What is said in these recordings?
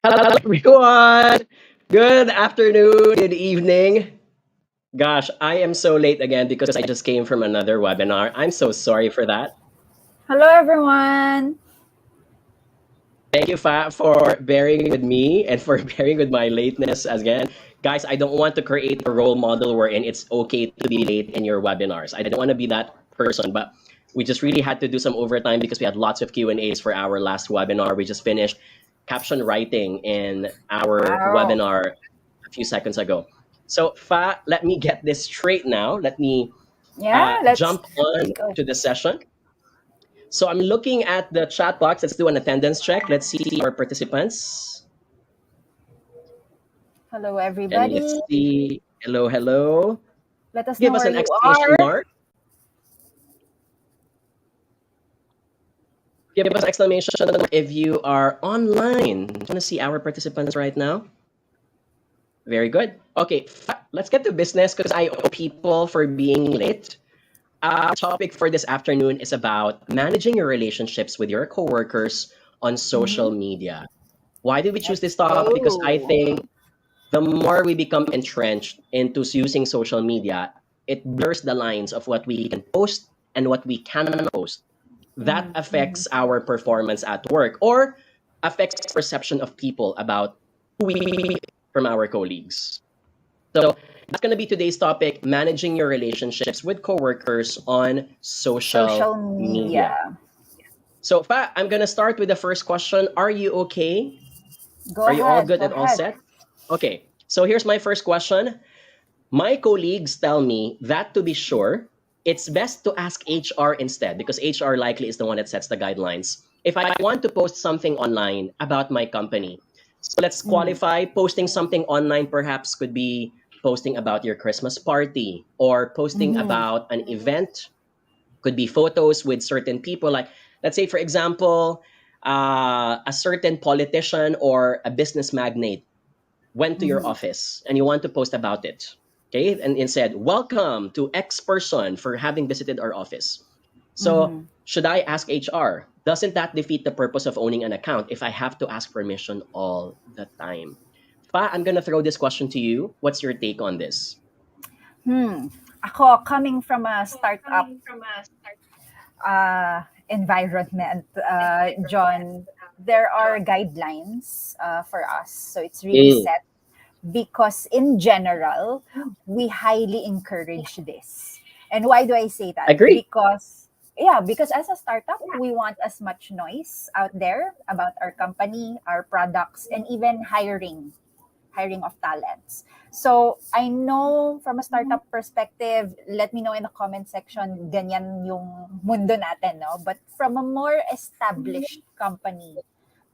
Hello, everyone. Good afternoon, good evening. Gosh, I am so late again because I just came from another webinar. I'm so sorry for that. Hello, everyone. Thank you, Fa, for bearing with me and for bearing with my lateness again. Guys, I don't want to create a role model wherein it's okay to be late in your webinars. I don't want to be that person, but we just really had to do some overtime because we had lots of Q&As for our last webinar. We just finished caption writing in our Wow. webinar a few seconds ago. So, Fa, let me get this straight now. Let me Yeah, let's jump on go. to the session. So I'm looking at the chat box. Let's do an attendance check. Let's see our participants. Hello, And let's everybody. see. Hello, hello. Let us know Give us where an you exclamation are. mark. Give us an exclamation mark if you are online. I want to see our participants right now. Very good. Okay, let's get to business because I owe people for being late. Our topic for this afternoon is about managing your relationships with your coworkers on social Mhm. media. Why did we choose this Let's topic? Because I go. think the more we become entrenched into using social media, it blurs the lines of what we can post and what we cannot post. That Mhm. affects our performance at work or affects perception of people about who we from our colleagues. So that's going to be today's topic, managing your relationships with coworkers on social Social media. media. So, I'm going to start with the first question. Are you okay? Go Are you all ahead. good Go and all ahead. set? Okay. So, here's my first question. My colleagues tell me that to be sure, it's best to ask HR instead because HR likely is the one that sets the guidelines. If I want to post something online about my company, so let's Mhm. qualify posting something online perhaps could be posting about your Christmas party or posting Mhm. about an event, could be photos with certain people. Like, let's say, for example, a certain politician or a business magnate went to your Mhm. office and you want to post about it, okay, and said welcome to X person for having visited our office. So Mhm. should I ask HR? Doesn't that defeat the purpose of owning an account if I have to ask permission all the time? Fa, I'm gonna throw this question to you. What's your take on this? Hmm. Ako, coming from a startup environment, John, there are guidelines for us. So it's really Mm, set because in general, we highly encourage this. And why do I say that? agree. Because as a startup, we want as much noise out there about our company, our products, and even hiring of talents. So I know from a startup perspective, let me know in the comment section, ganyan yung mundo natin, no? But from a more established company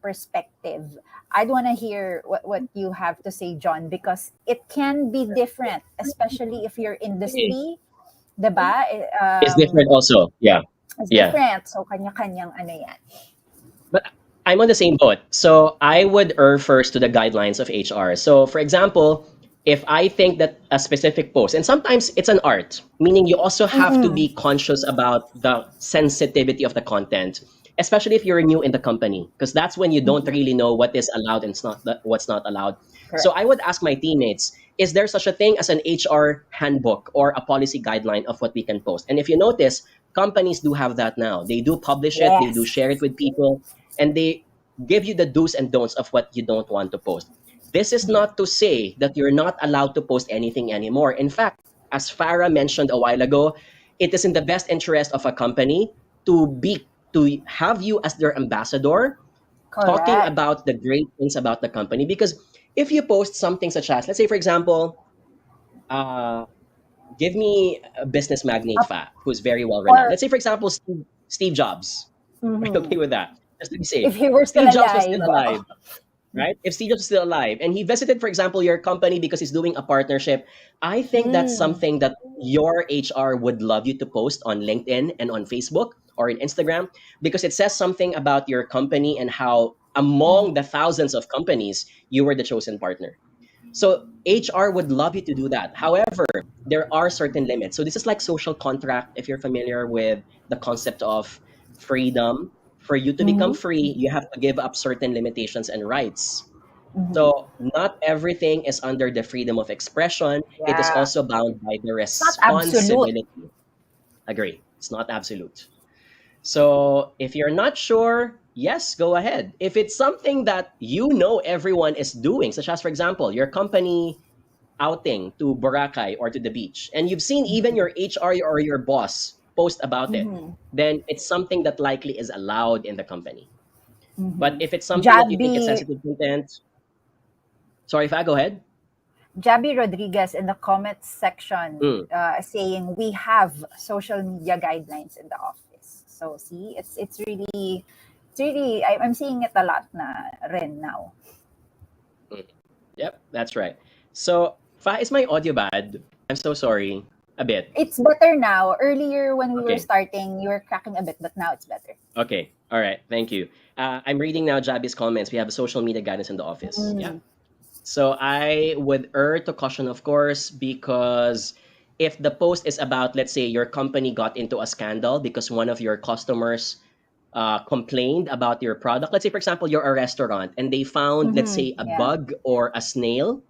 perspective, I'd want to hear what you have to say, John, because it can be different, especially if your industry, diba, It's different also. Yeah. is Yeah. different. So kanya-kanyang ano yan. But I'm on the same boat. So I would err first to the guidelines of HR. So, for example, if I think that a specific post, and sometimes it's an art, meaning you also have to Mm-mm. be conscious about the sensitivity of the content, especially if you're new in the company, because that's when you don't Mm-mm. really know what is allowed and what's not allowed. So Correct. I would ask my teammates, is there such a thing as an HR handbook or a policy guideline of what we can post? And if you notice, companies do have that now. They do publish it, they do Yes. share it with people, and they give you the do's and don'ts of what you don't want to post. This is Mhm. not to say that you're not allowed to post anything anymore. In fact, as Farah mentioned a while ago, it is in the best interest of a company to have you as their ambassador, talking Correct. about the great things about the company. Because if you post something such as, let's say, for example, uh, give me a business magnate Up, fa who's very well renowned. or Let's say, for example, Steve Jobs. Are you okay mhm. with that? Just to be safe. If he were still Steve Jobs was still alive. alive, right? If Steve Jobs is still alive and he visited, for example, your company because he's doing a partnership, I think that's Mm. something that your HR would love you to post on LinkedIn and on Facebook or in Instagram because it says something about your company and how among Mhm. the thousands of companies, you were the chosen partner. So HR would love you to do that. However, there are certain limits. So this is like social contract. If you're familiar with the concept of freedom, for you to become Mhm. free, you have to give up certain limitations and rights. Mhm. So not everything is under the freedom of expression. It is Yeah. also bound by the It's not absolute. responsibility. Agree. It's not absolute. So if you're not sure, yes, go ahead. If it's something that you know everyone is doing, such as, for example, your company outing to Boracay or to the beach, and you've seen even Mhm. your HR or your boss post about it, Mhm. then it's something that likely is allowed in the company. But Mhm. if it's something that you think is Jabi sensitive content, sorry, if I go ahead. Jabi Rodriguez in the comments section Mm, saying we have social media guidelines in the office. So see, I'm seeing it a lot na rin now. mm. Yep, that's right. So, is my audio bad? I'm so sorry. A bit. It's better now. Earlier when we were Okay. starting, you were cracking a bit, but now it's better. Okay. All right. Thank you. I'm reading now Jabi's comments. We have a social media guidance in the office. Yeah. Mm. So I would err to caution, of course, because if the post is about, let's say, your company got into a scandal because one of your customers complained about your product. Let's say, for example, you're a restaurant and they found, let's Mm-hmm. say, a Yeah. bug or a snail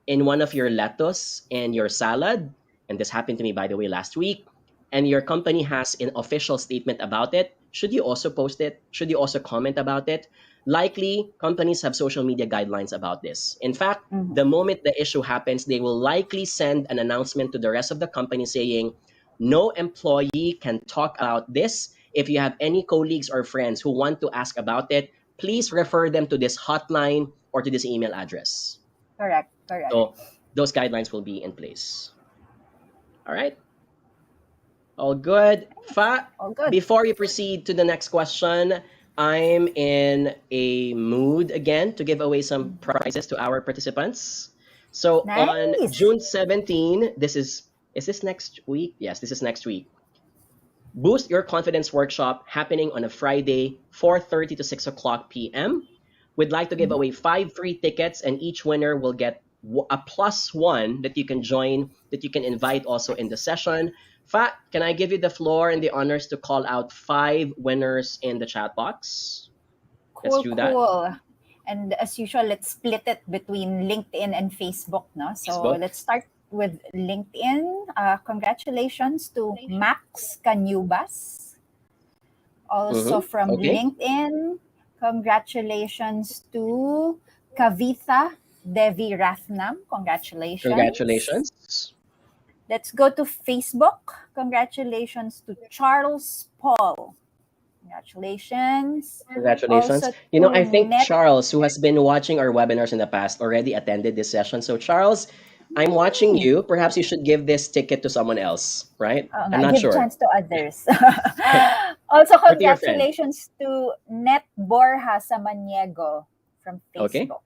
in one of your lettuce and your salad. And this happened to me, by the way, last week. And your company has an official statement about it. Should you also post it? Should you also comment about it? Likely, companies have social media guidelines about this. In fact, Mm-hmm. the moment the issue happens, they will likely send an announcement to the rest of the company saying, no employee can talk about this. If you have any colleagues or friends who want to ask about it, please refer them to this hotline or to this email address. Correct. Correct. So those guidelines will be in place. All right. All good. All good. Before we proceed to the next question, I'm in a mood again to give away some prizes to our participants. So on Nice. June 17, is this next week? Yes, this is next week. Boost Your Confidence workshop happening on a Friday, 4:30 to 6 o'clock p.m. We'd like to give Mhm. away 5 free tickets, and each winner will get a plus one that you can join, that you can invite also in the session. Can I give you the floor and the honors to call out 5 winners in the chat box? Let's Cool, do that. cool. And as usual, let's split it between LinkedIn and Facebook. No? So Facebook. let's start with LinkedIn. Congratulations to Max Canubas. Also from Okay. LinkedIn, congratulations to Kavitha Devi Rathnam. Congratulations. Congratulations. Let's go to Facebook. Congratulations to Charles Paul. Congratulations. Congratulations. Also You know, to I think Net. Charles, who has been watching our webinars in the past, already attended this session. So, Charles, I'm watching you. Perhaps you should give this ticket to someone else, right? Oo I'm nga, not give sure. chance to others. Also, Or to your friend. congratulations to Net Borja Samaniego from Okay. Facebook.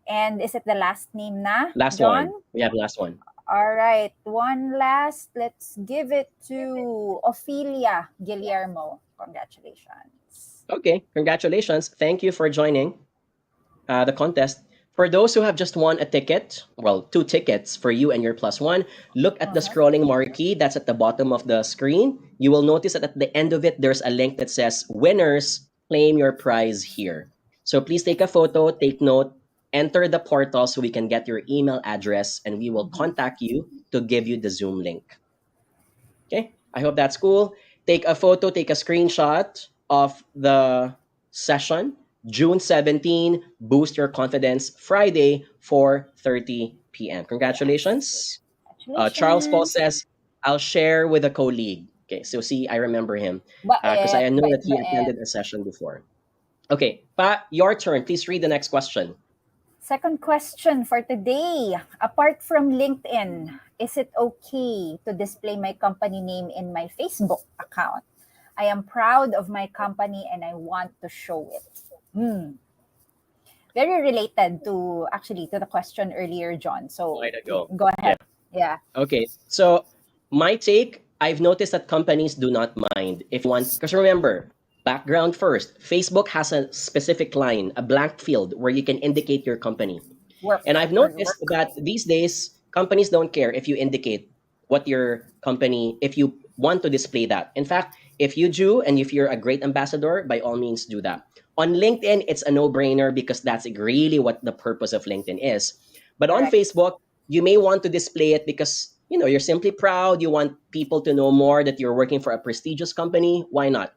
And is it the last name na, Last one. John? We have last one. All right, one last. Let's give it to Ophelia Guillermo. Congratulations. Okay. Congratulations. Thank you for joining the contest. For those who have just won a ticket, well, 2 tickets for you and your plus one, look at the Uh-huh. scrolling marquee that's at the bottom of the screen. You will notice that at the end of it, there's a link that says winners, claim your prize here. So please take a photo, take note, enter the portal so we can get your email address and we will Mhm. contact you to give you the Zoom link. Okay, I hope that's cool. Take a photo, take a screenshot of the session. June 17, Boost Your Confidence, Friday, 4:30 p.m. Yes. Congratulations. Charles Paul Congratulations. says, I'll share with a colleague. Okay, so see, I remember him because I Bait, know that he bait. attended a session before. Okay, your turn. Please read the next question. Second question for today. Apart from LinkedIn, is it okay to display my company name in my Facebook account? I am proud of my company and I want to show it. Hmm. Very related to actually to the question earlier, John. So Right ago. go Yeah. ahead. Yeah. Okay. So my take, I've noticed that companies do not mind if you want, because remember, background first. Facebook has a specific line, a blank field where you can indicate your company. And I've noticed Work. that these days, companies don't care if you indicate what your company, if you want to display that. In fact, If you do, and if you're a great ambassador, by all means do that. On LinkedIn, it's a no-brainer because that's really what the purpose of LinkedIn is. But on Correct. Facebook, you may want to display it because you're simply proud. You want people to know more that you're working for a prestigious company. Why not?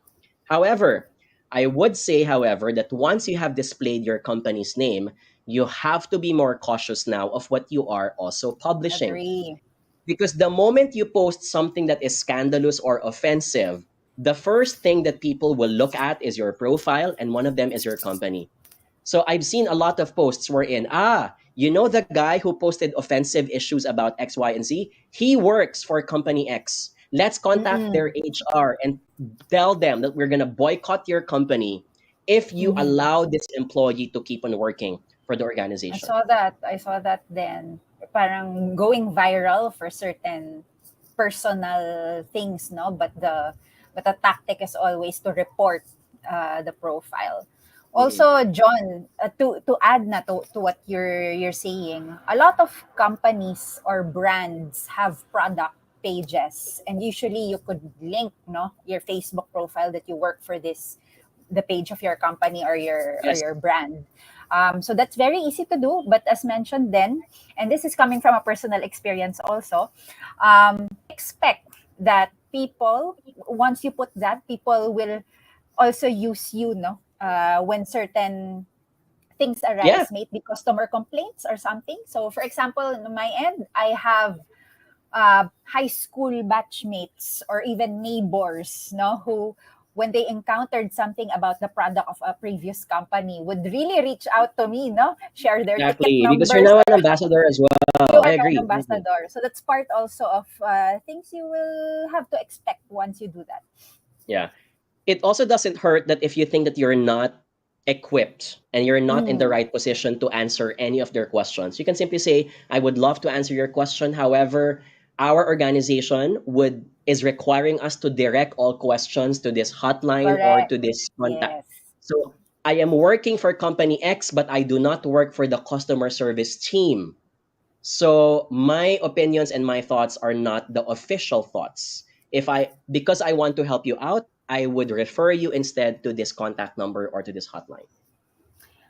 However, I would say, however, that once you have displayed your company's name, you have to be more cautious now of what you are also publishing. Agree. Because the moment you post something that is scandalous or offensive, the first thing that people will look at is your profile, and one of them is your company. So I've seen a lot of posts wherein, the guy who posted offensive issues about X, Y, and Z, he works for company X. Let's contact Mm-mm. their HR and tell them that we're going to boycott your company if you Mm-hmm. allow this employee to keep on working for the I organization. saw that. I saw that then. Parang going viral for certain personal things, no? But the tactic is always to report the profile. Mhm. Also, John, to add na to what you're saying, a lot of companies or brands have product pages, and usually you could link, no, your Facebook profile that you work for the page of your company or Yes. your brand. So that's very easy to do. But as mentioned then, and this is coming from a personal experience also, expect that people, once you put that, people will also use you, no? When certain things Yeah. arise, may it be customer complaints or something. So, for example, on my end, I have high school batchmates or even neighbors, no, who when they encountered something about the product of a previous company would really reach out to me, no, share their ticket Exactly. Because you're numbers now or an ambassador as you well. I are an agree. Mhm. ambassador. So that's part also of things you will have to expect once you do that. Yeah. It also doesn't hurt that if you think that you're not equipped and you're not in the Mm, right position to answer any of their questions, you can simply say, I would love to answer your question. However, our organization would is requiring us to direct all questions to this hotline or correct. to this contact. Yes. So I am working for company X, but I do not work for the customer service team. So my opinions and my thoughts are not the official thoughts. If I Because I want to help you out, I would refer you instead to this contact number or to this hotline.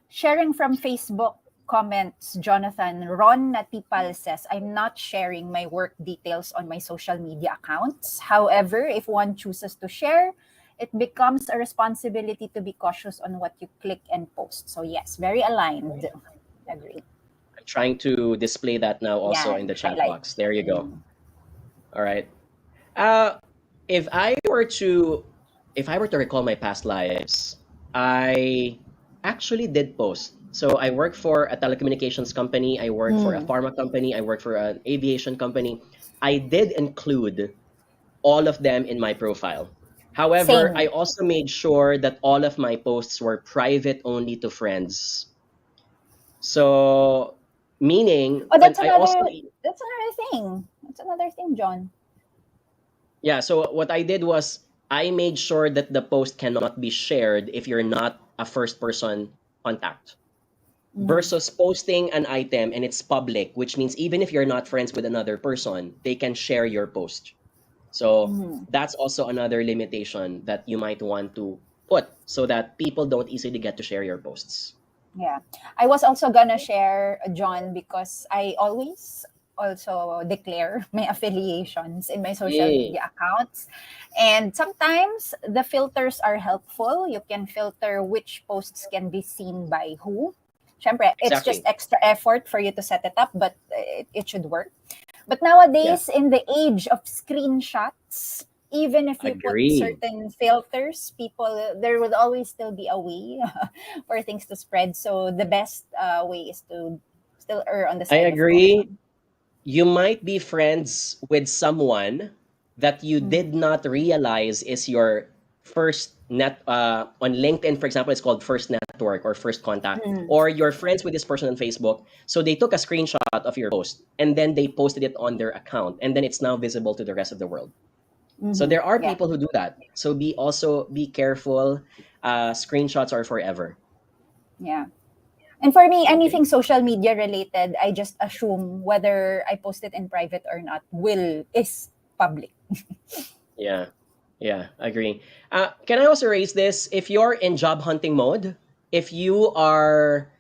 Sharing from Facebook comments, Jonathan, Ron Natipal says, I'm not sharing my work details on my social media accounts. However, if one chooses to share, it becomes a responsibility to be cautious on what you click and post. So, yes, very aligned. Agree. I'm trying to display that now also Yeah, in the chat highlight. box. There you go. Mm. All right. Uh if I were to if I were to recall my past lives, I actually did post. So I work for a telecommunications company, I work for a Mm. pharma company, I work for an aviation company. I did include all of them in my profile. However, I Same. also made sure that all of my posts were private only to friends. So meaning, Oh, and I also that's another thing. That's another thing, John. Yeah, so what I did was I made sure that the post cannot be shared if you're not a first person contact Mm-hmm. versus posting an item and it's public, which means even if you're not friends with another person, they can share your post. So Mm-hmm. that's also another limitation that you might want to put so that people don't easily get to share your posts. Yeah. I was also gonna share, John, because I always also declare my affiliations in my social Yeah, media accounts. And sometimes the filters are helpful. You can filter which posts can be seen by who. Siyempre, it's just exactly. extra effort for you to set it up, but it should work. But Yeah, nowadays, in the age of screenshots, even if you put agree. certain filters, people there will always still be a way for things to spread. So the best way is to still err on the I side of agree. caution. You might be friends with someone that you Mm. did not realize is your first net on LinkedIn, for example, it's called first network or first contact, Mm. or you're friends with this person on Facebook. So they took a screenshot of your post and then they posted it on their account and then it's now visible to the rest of the world. So Mm-hmm. there are Yeah, people who do that. So be careful. Screenshots are forever. yeah. And for me, Okay. anything social media related, I just assume whether I post it in private or not will is public. Yeah. Yeah, agree. Can I also raise this? If you're in job hunting mode, if you are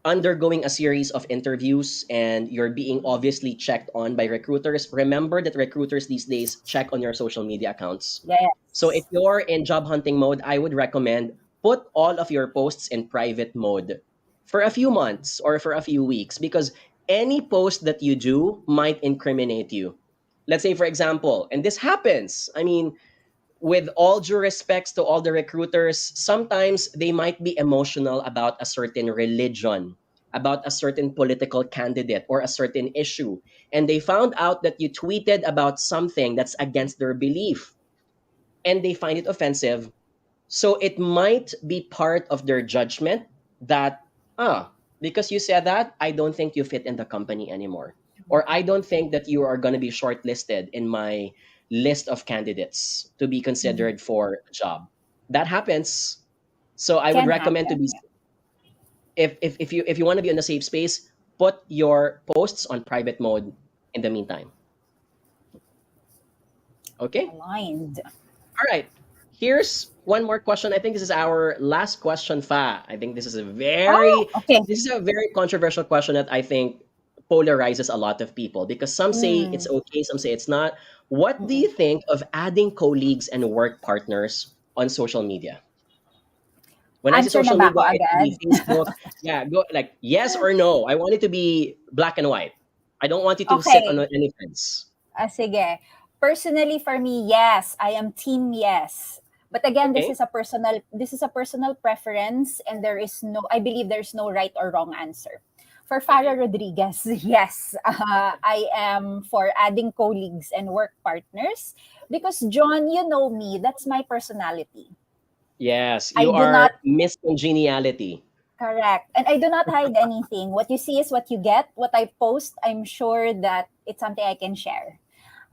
undergoing a series of interviews and you're being obviously checked on by recruiters, remember that recruiters these days check on your social media accounts. So if Yes. you're in job hunting mode, I would recommend put all of your posts in private mode for a few months or for a few weeks because any post that you do might incriminate you. Let's say, for example, and this happens. I mean, with all due respects to all the recruiters, sometimes they might be emotional about a certain religion, about a certain political candidate or a certain issue. And they found out that you tweeted about something that's against their belief and they find it offensive. So it might be part of their judgment that, because you said that, I don't think you fit in the company anymore. Or I don't think that you are going to be shortlisted in my list of candidates to be Mhm. considered for a job. That happens. So I would Can recommend to happen. be, if you want to be in a safe space, put your posts on private mode in the meantime. Okay? Aligned. All right. Here's one more question. I think this is our last question, Fa. I think Oh, okay. this is a very controversial question that I think polarizes a lot of people because some say it's Mm. okay, some say it's not. What do Mm-mm. you think of adding colleagues and work partners on social media? When I say Answer na social ba ako media, it could agad? be Facebook. Yeah, go like yes or no. I want it to be black and white. I don't want you to sit on Okay. any fence. Sige. Personally for me, yes, I am team yes. But again, Okay? this is a personal preference and there is no I believe there's no right or wrong answer. For Farah Rodriguez, yes, I am for adding colleagues and work partners because John, you know me, that's my personality. Yes, I you do not are Miss Congeniality. correct. And I do not hide anything. What you see is what you get. What I post, I'm sure that it's something I can share.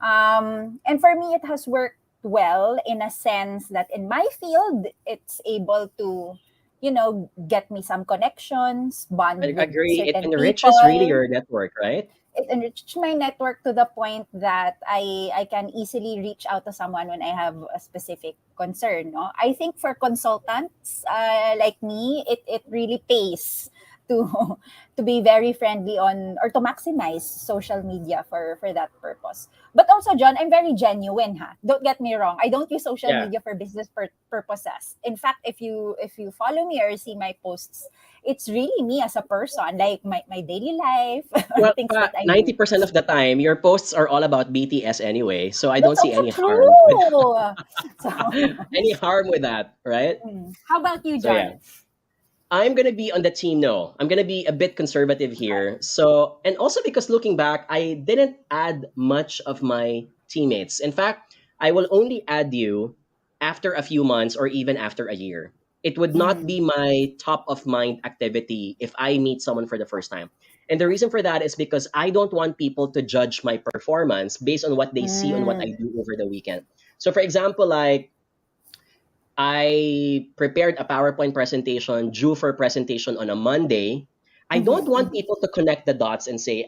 And for me, it has worked well in a sense that in my field, it's able to, get me some connections, I bond with agree. It certain enriches really people. your network, right? It enriched my network to the point that I can easily reach out to someone when I have a specific concern. No, I think for consultants like me, it really pays to to be very friendly on or to maximize social media for that purpose. But also, John, I'm very genuine. Ha, don't get me wrong. I don't use social Yeah. media for business purposes. In fact, if you follow me or see my posts, it's really me as a person, like my daily life or Well, things that I do. 90% of the time, your posts are all about BTS anyway, so I don't That's see also any harm with true. So, any harm with that, right? how about you, So yeah. John? I'm gonna be on the team no. I'm gonna be a bit conservative Okay. here. So and also because looking back, I didn't add much of my teammates. In fact, I will only add you after a few months or even after a year. It would not Mm. be my top of mind activity if I meet someone for the first time. And the reason for that is because I don't want people to judge my performance based on what they see on what I Mm. do over the weekend. So for example, like I prepared a PowerPoint presentation due for presentation on a Monday. I don't Mhm, want mhm, people to connect the dots and say,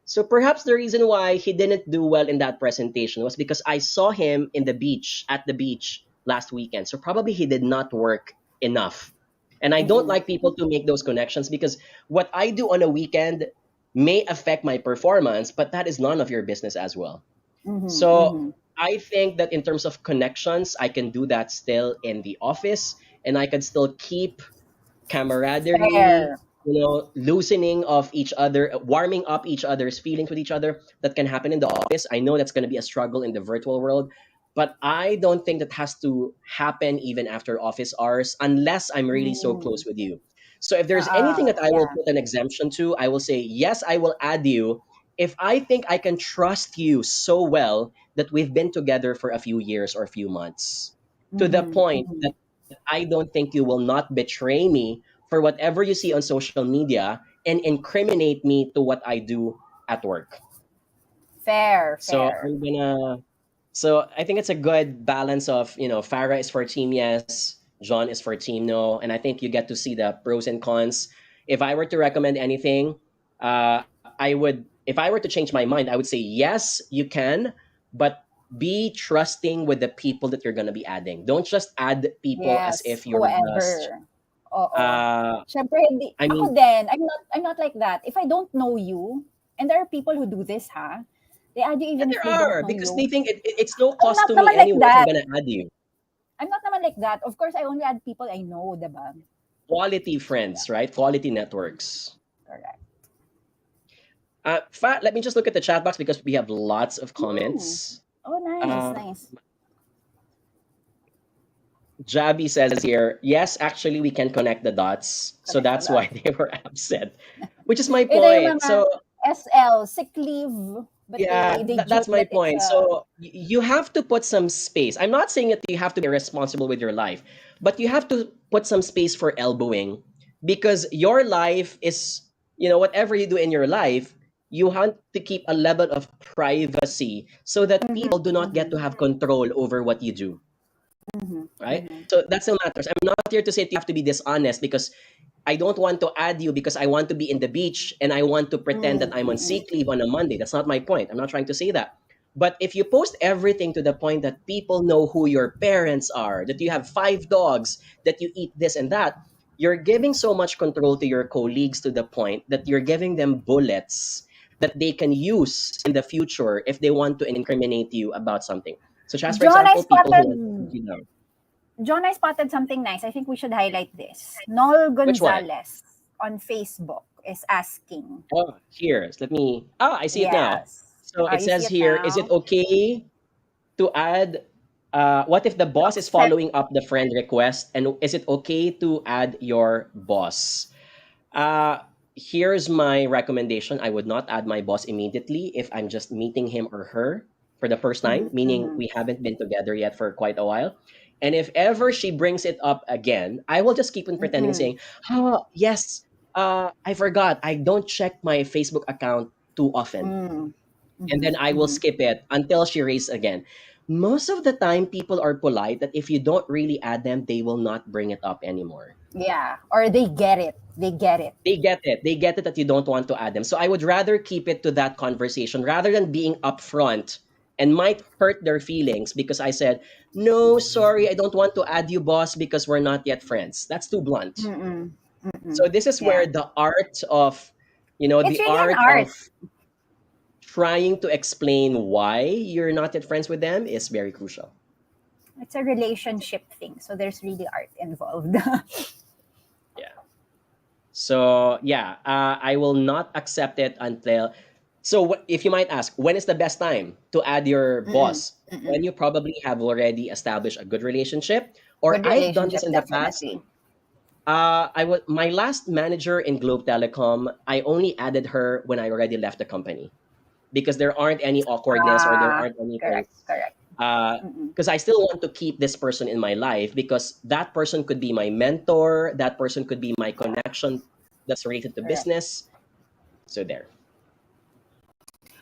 so perhaps the reason why he didn't do well in that presentation was because I saw him at the beach last weekend. So probably he did not work enough. And I don't mhm, like people to make those connections because what I do on a weekend may affect my performance, but that is none of your business as well. mhm, So mhm. I think that in terms of connections, I can do that still in the office and I can still keep camaraderie, Fair. loosening of each other, warming up each other's feelings with each other. That can happen in the office. I know that's going to be a struggle in the virtual world, but I don't think that has to happen even after office hours unless I'm really so close Mm. with you. So if there's anything that I will Yeah. put an exemption to, I will say, yes, I will add you if I think I can trust you so well that we've been together for a few years or a few months to the Mhm, point mhm. that I don't think you will not betray me for whatever you see on social media and incriminate me to what I do at work. Fair, So fair. I'm gonna. So I think it's a good balance of Farah is for team yes, John is for team no, and I think you get to see the pros and cons. If I were to recommend anything, I would. If I were to change my mind, I would say yes, you can, but be trusting with the people that you're gonna be adding. Don't just add people as Yes, if you're just whoever. Oo. uh Siyempre, hindi, I ako mean, din, I'm not like that. If I don't know you, and there are people who do this, ha? They add you yeah, even if there they don't are know because you. they think it's no I'm cost not to me naman like anyway if I'm that. gonna add you. I'm not naman like that. Of course, I only add people I know, diba? Quality So, yeah, friends, right? Quality networks. correct. Let me just look at the chat box because we have lots of Hmm. comments. Oh, nice, Uh, nice. Jabi says here, yes, actually, we can connect the dots. So Connect the that's why dots. they were absent, which is my Ito yung point. mga So, SL, sick leave, but yeah, they that's joke my that it's point. So, you have to put some space. I'm not saying that you have to be responsible with your life, but you have to put some space for elbowing because your life is, whatever you do in your life, you want to keep a level of privacy so that mhm, people do not get mhm, to have control over what you do. mhm, Right? mhm, So that still matters. I'm not here to say that you have to be dishonest because I don't want to add you because I want to be in the beach and I want to pretend that mm, I'm on mm, sick leave on a Monday. That's not my point. I'm not trying to say that. But if you post everything to the point that people know who your parents are, that you have 5 dogs, that you eat this and that, you're giving so much control to your colleagues to the point that you're giving them bullets that they can use in the future if they want to incriminate you about something. Such as, for John, I example, people who want to spotted put you down. John, I spotted something nice. I think we should highlight this. Noel Which one? Gonzalez on Facebook is asking. Oh, here. Let me. I see it now. Yes. So it You see says it here, is it now? okay to add? What if the To boss is accept. following up the friend request, and is it okay to add your boss? Here's my recommendation. I would not add my boss immediately if I'm just meeting him or her for the first time, Mhm, meaning mhm, we haven't been together yet for quite a while. And if ever she brings it up again, I will just keep on pretending mhm, saying, oh, yes, I forgot. I don't check my Facebook account too often. mm, And mhm, then I will mhm. skip it until she raises again. Most of the time, people are polite that if you don't really add them, they will not bring it up anymore. Yeah. Or they get it. They get it. They get it. They get it that you don't want to add them. So I would rather keep it to that conversation rather than being upfront and might hurt their feelings because I said, no, sorry, I don't want to add you, boss, because we're not yet friends. That's too blunt. Mm-mm, So mm-mm. this is Yeah. where the art of, It's the really an art art. of trying to explain why you're not yet friends with them is very crucial. It's a relationship thing. So there's really art involved. Yeah. So yeah, I will not accept it until. So if you might ask, when is the best time to add your Mm-mm, boss? mm-mm. When you probably have already established a good relationship, or Good I've done this relationship, in the past. definitely. I was my last manager in Globe Telecom. I only added her when I already left the company because there aren't any awkwardness or there Ah, aren't anything. correct, correct. Uh, Mm-mm. because I still want to keep this person in my life because that person could be my mentor. That person could be my Yeah, connection that's related to correct. business. So there.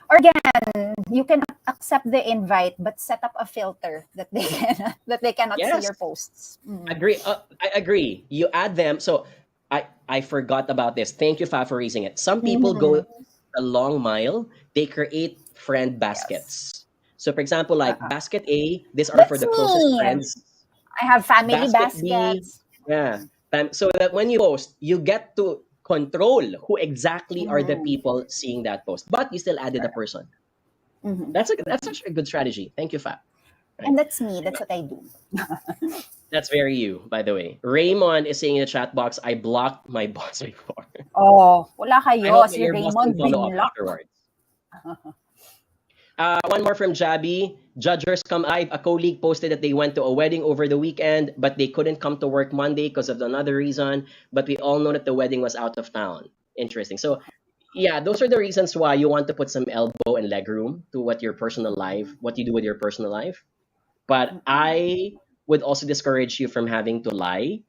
Or again, you can accept the invite, but set up a filter that they can that they cannot see Yes, your posts. Mm. agree. I agree. You add them. So I forgot about this. Thank you, Fa, for raising it. Some people go Mhm. a long mile. They create friend Yes, baskets. So, for example, like basket A, these are for that's the closest me. friends. I have family Basket B, baskets. yeah. So that when you post, you get to control who exactly are the Mhm. people seeing that post, but you still added a Correct. person. Mhm. That's Mhm. actually a good strategy. Thank you, Fat. Right. And that's me. That's what I do. That's very you, by the way. Raymond is saying in the chat box, I blocked my boss before. Oh, wala I kayo. hope that Si your boss will Raymond follow up binlock. afterwards. One more from Jabby. Judgers come live. A colleague posted that they went to a wedding over the weekend, but they couldn't come to work Monday because of another reason. But we all know that the wedding was out of town. Interesting. So, yeah, those are the reasons why you want to put some elbow and leg room to what your personal life, what you do with your personal life. But Mm-mm. I would also discourage you from having to lie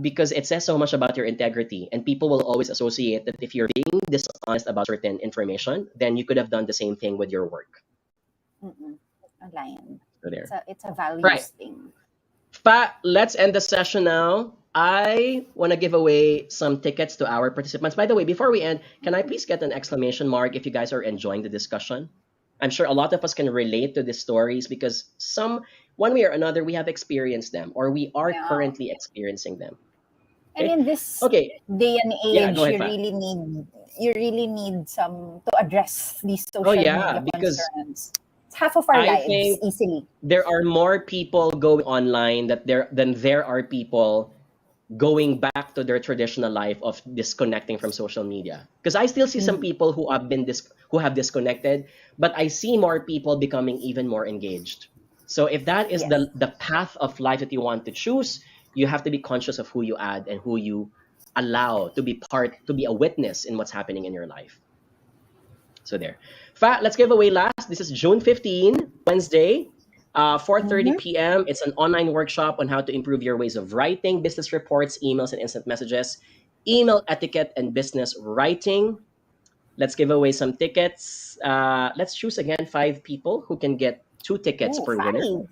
because it says so much about your integrity. And people will always associate that if you're being dishonest about certain information, then you could have done the same thing with your work. Mm-mm. Aligned. So It's there. a Right. values thing. Let's end the session now. I want to give away some tickets to our participants. By the way, before we end, can I please get an exclamation mark if you guys are enjoying the discussion? I'm sure a lot of us can relate to these stories because one way or another, we have experienced them or we are Yeah. currently experiencing them. And Okay. in this Okay. day and Yeah, go age, ahead, Fa. you really need some to address these Oh, social yeah, media because concerns. It's half of our I lives think easily. there are more people going online than there are people going back to their traditional life of disconnecting from social media. Because I still see some Mm. people who have disconnected, but I see more people becoming even more engaged. So if that is Yes. the path of life that you want to choose, you have to be conscious of who you add and who you allow to be a witness in what's happening in your life. So there. Let's give away last. This is June 15, Wednesday, 4:30 Mm-hmm. p.m. It's an online workshop on how to improve your ways of writing business reports, emails, and instant messages, email etiquette, and business writing. Let's give away some tickets. Let's choose again 5 people who can get 2 tickets Oh, per winner. 5.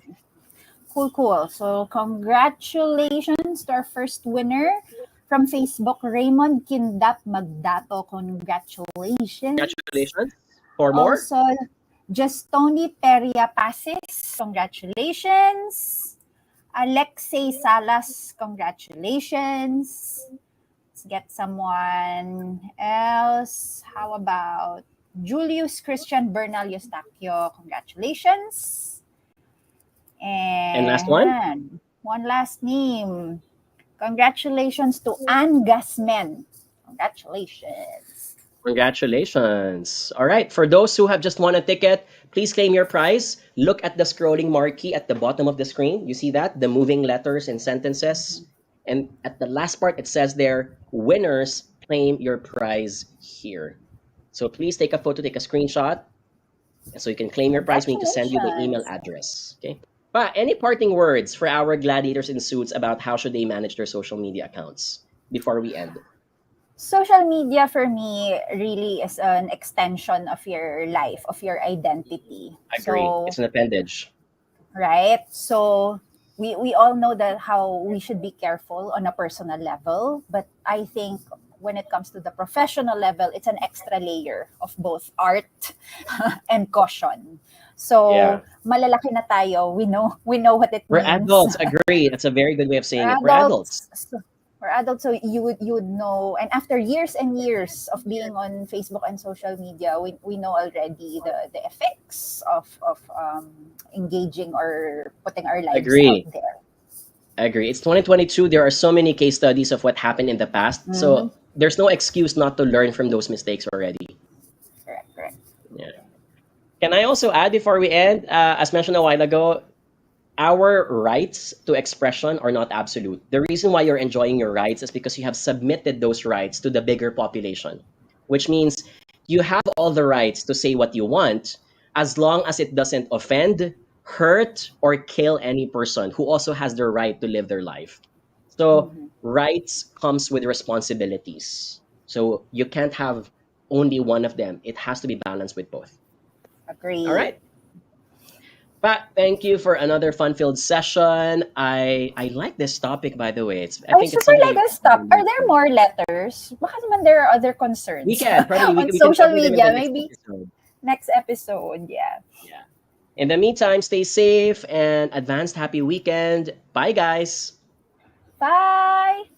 Cool, cool. So congratulations to our first winner from Facebook, Raymond Kindap Magdato. Congratulations. Congratulations. 4 more. Also, Justoni Peria Pasis. Congratulations. Alexei Salas. Congratulations. Let's get someone else. How about Julius Christian Bernal Eustaquio? Congratulations. And last one. And one last name. Congratulations to Anne Gasmen. Congratulations. Congratulations. All right. For those who have just won a ticket, please claim your prize. Look at the scrolling marquee at the bottom of the screen. You see that? The moving letters and sentences. And at the last part, it says there, winners claim your prize here. So please take a photo, take a screenshot. So you can claim your prize. We need to send you the email Congratulations. address. Okay. But any parting words for our gladiators in suits about how should they manage their social media accounts before we end? Social media for me really is an extension of your life, of your identity. Agree. So, It's an appendage. right? So we all know that how we should be careful on a personal level, but I think when it comes to the professional level, it's an extra layer of both art and caution. Yeah. So malalaki na tayo. We know what it We're means. adults. Agree. That's a very good way of We're saying it. We're adults. adults. We're adults, so you would know. And after years and years of being on Facebook and social media, we know already the effects of engaging or putting our lives out Agree. there. Agree. It's 2022. There are so many case studies of what happened in the past. Mm-hmm. So there's no excuse not to learn from those mistakes already. Correct, correct. Yeah. Can I also add before we end, as mentioned a while ago, our rights to expression are not absolute. The reason why you're enjoying your rights is because you have submitted those rights to the bigger population, which means you have all the rights to say what you want as long as it doesn't offend, hurt, or kill any person who also has the right to live their life. So Mm-hmm. rights comes with responsibilities. So you can't have only one of them. It has to be balanced with both. All Agree. right. Pat, thank you for another fun-filled session. I like this topic, by the way. I I think it's super something like we this stuff. Are there more letters? Baka naman there are other we concerns can probably on we can social cover them in the media. next Maybe episode. next episode. Yeah. Yeah. In the meantime, stay safe and advanced happy weekend. Bye, guys. Bye.